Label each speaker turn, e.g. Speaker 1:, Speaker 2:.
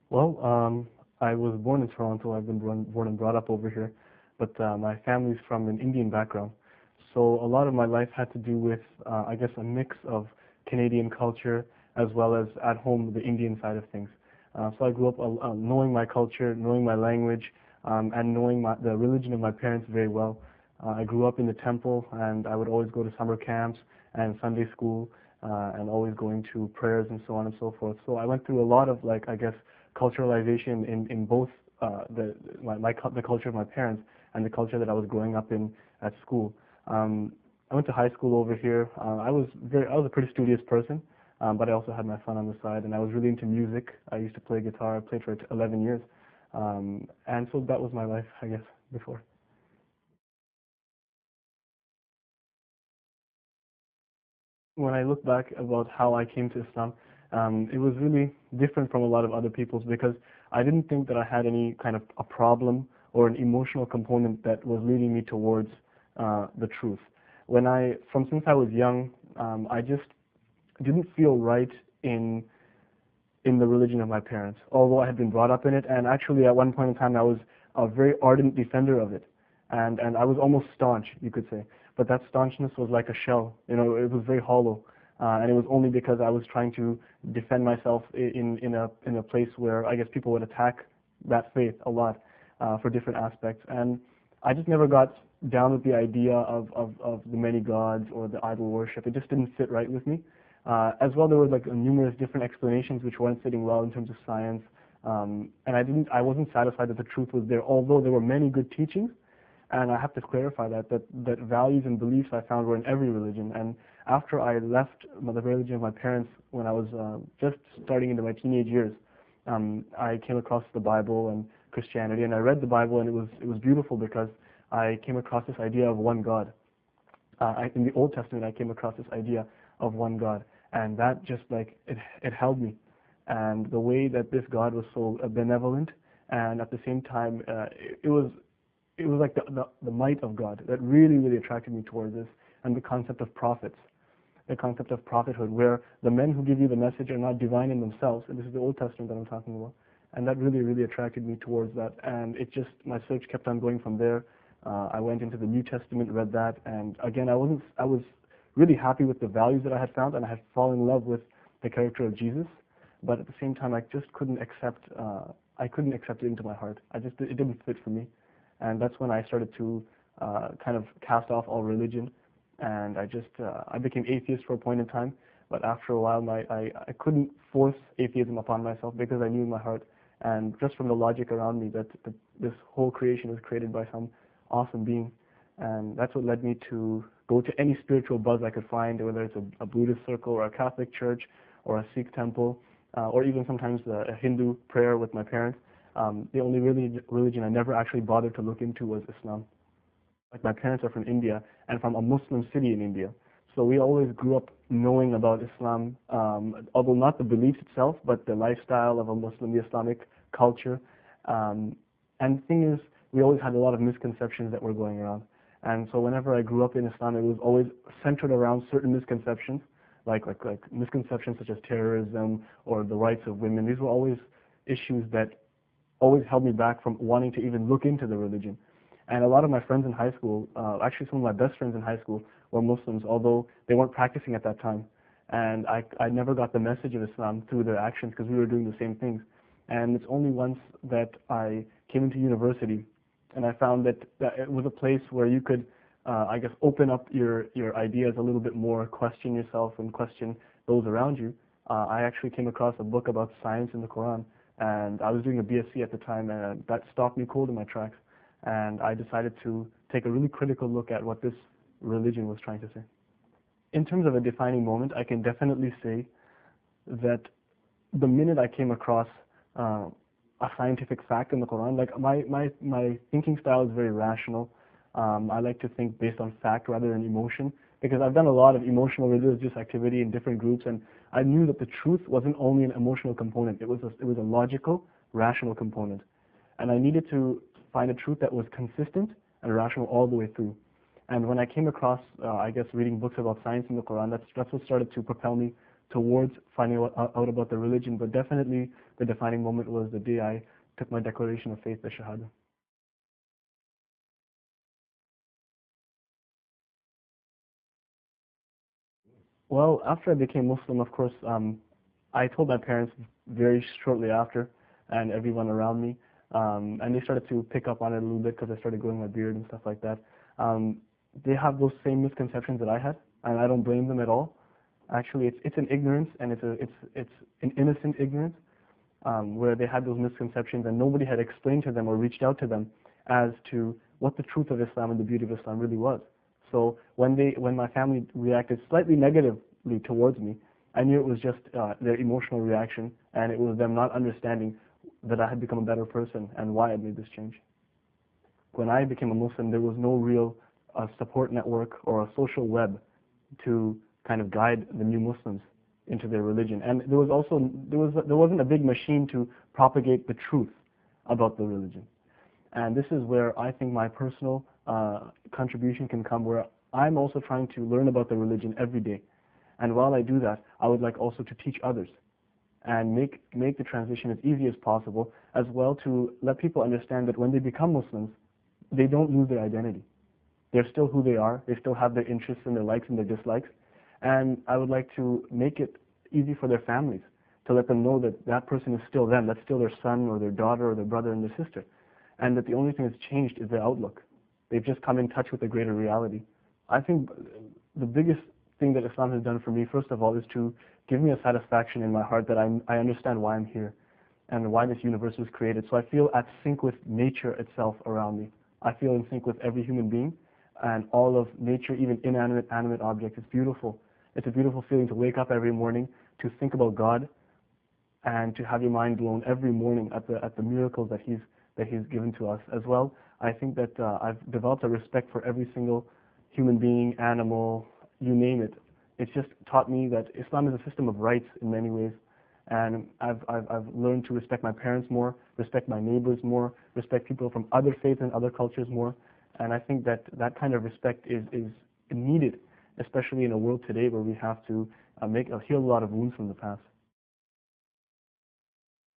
Speaker 1: Well, I was born in Toronto. I've been born and brought up over here, but my family's from an Indian background. So a lot of my life had to do with, I guess, a mix of Canadian culture as well as at home the Indian side of things. So I grew up knowing my culture, knowing my language, and knowing the religion of my parents very well. I grew up in the temple, and I would always go to summer camps and Sunday school, and always going to prayers and so on and so forth. So I went through a lot of, like, I guess, culturalization in both the culture of my parents and the culture that I was growing up in at school. I went to high school over here. I was a pretty studious person, but I also had my fun on the side, and I was really into music. I used to play guitar. I played for 11 years, and so that was my life, I guess, before. When I look back about how I came to Islam, it was really different from a lot of other people's because I didn't think that I had any kind of a problem or an emotional component that was leading me towards the truth. From since I was young, I just didn't feel right in in the religion of my parents, although I had been brought up in it. And actually, at one point in time, I was a very ardent defender of it, and I was almost staunch, you could say. But that staunchness was like a shell, it was very hollow, and it was only because I was trying to defend myself in a place where I guess people would attack that faith a lot for different aspects. And I just never got down with the idea of the many gods or the idol worship. It just didn't fit right with me. As well, there were like numerous different explanations which weren't sitting well in terms of science, and I wasn't satisfied that the truth was there. Although there were many good teachings, and I have to clarify that values and beliefs I found were in every religion. And after I left the religion of my parents when I was just starting into my teenage years, I came across the Bible and Christianity, and I read the Bible, and it was beautiful because I came across this idea of one God. In the Old Testament, I came across this idea of one God, and that just like it held me. And the way that this God was so benevolent, and at the same time, it was like the might of God that really really attracted me towards this, and the concept of prophets, the concept of prophethood, where the men who give you the message are not divine in themselves, and this is the Old Testament that I'm talking about, and that really really attracted me towards that, and my search kept on going from there. I went into the New Testament, read that, and again I was really happy with the values that I had found, and I had fallen in love with the character of Jesus, but at the same time I just couldn't accept it into my heart. It didn't fit for me, and that's when I started to kind of cast off all religion, and I became atheist for a point in time. But after a while, I couldn't force atheism upon myself because I knew in my heart, and just from the logic around me, that this whole creation was created by some awesome being, and that's what led me to go to any spiritual buzz I could find, whether it's a Buddhist circle or a Catholic church or a Sikh temple, or even sometimes a Hindu prayer with my parents. The only religion I never actually bothered to look into was Islam. Like, my parents are from India and from a Muslim city in India, so we always grew up knowing about Islam, although not the beliefs itself, but the lifestyle of a Muslim, the Islamic culture. And the thing is, we always had a lot of misconceptions that were going around. And so whenever I grew up in Islam, it was always centered around certain misconceptions, like misconceptions such as terrorism or the rights of women. These were always issues that always held me back from wanting to even look into the religion. And a lot of my friends in high school, actually some of my best friends in high school, were Muslims, although they weren't practicing at that time. And I never got the message of Islam through their actions because we were doing the same things. And it's only once that I came into university and I found that it was a place where you could, I guess, open up your ideas a little bit more, question yourself and question those around you. I actually came across a book about science in the Quran, and I was doing a BSc at the time, and that stopped me cold in my tracks. And I decided to take a really critical look at what this religion was trying to say. In terms of a defining moment, I can definitely say that the minute I came across a scientific fact in the Quran, like my thinking style is very rational. I like to think based on fact rather than emotion, because I've done a lot of emotional religious activity in different groups, and I knew that the truth wasn't only an emotional component, it was a logical, rational component. And I needed to find a truth that was consistent and rational all the way through. And when I came across, I guess, reading books about science in the Quran, that's what started to propel me towards finding out about the religion, but definitely the defining moment was the day I took my declaration of faith, the Shahada. Well, after I became Muslim, of course, I told my parents very shortly after, and everyone around me, and they started to pick up on it a little bit because I started growing my beard and stuff like that. Um, they have those same misconceptions that I had, and I don't blame them at all. Actually, it's an ignorance, and it's an innocent ignorance, where they had those misconceptions, and nobody had explained to them or reached out to them as to what the truth of Islam and the beauty of Islam really was. So when my family reacted slightly negatively towards me, I knew it was just their emotional reaction, and it was them not understanding that I had become a better person and why I made this change. When I became a Muslim, there was no real support network or a social web to kind of guide the new Muslims into their religion. And there wasn't a big machine to propagate the truth about the religion. And this is where I think my personal contribution can come, where I'm also trying to learn about the religion every day. And while I do that, I would like also to teach others and make the transition as easy as possible, as well to let people understand that when they become Muslims, they don't lose their identity. They're still who they are. They still have their interests and their likes and their dislikes. And I would like to make it easy for their families to let them know that that person is still them. That's still their son or their daughter or their brother and their sister. And that the only thing that's changed is their outlook. They've just come in touch with a greater reality. I think the biggest thing that Islam has done for me, first of all, is to give me a satisfaction in my heart that I understand why I'm here and why this universe was created. So I feel at sync with nature itself around me. I feel in sync with every human being and all of nature, even inanimate, animate objects. It's beautiful. It's a beautiful feeling to wake up every morning, to think about God, and to have your mind blown every morning at the miracles that He's given to us as well. I think that I've developed a respect for every single human being, animal, you name it. It's just taught me that Islam is a system of rights in many ways, and I've learned to respect my parents more, respect my neighbors more, respect people from other faiths and other cultures more, and I think that that kind of respect is needed, especially in a world today where we have to heal a lot of wounds from the past.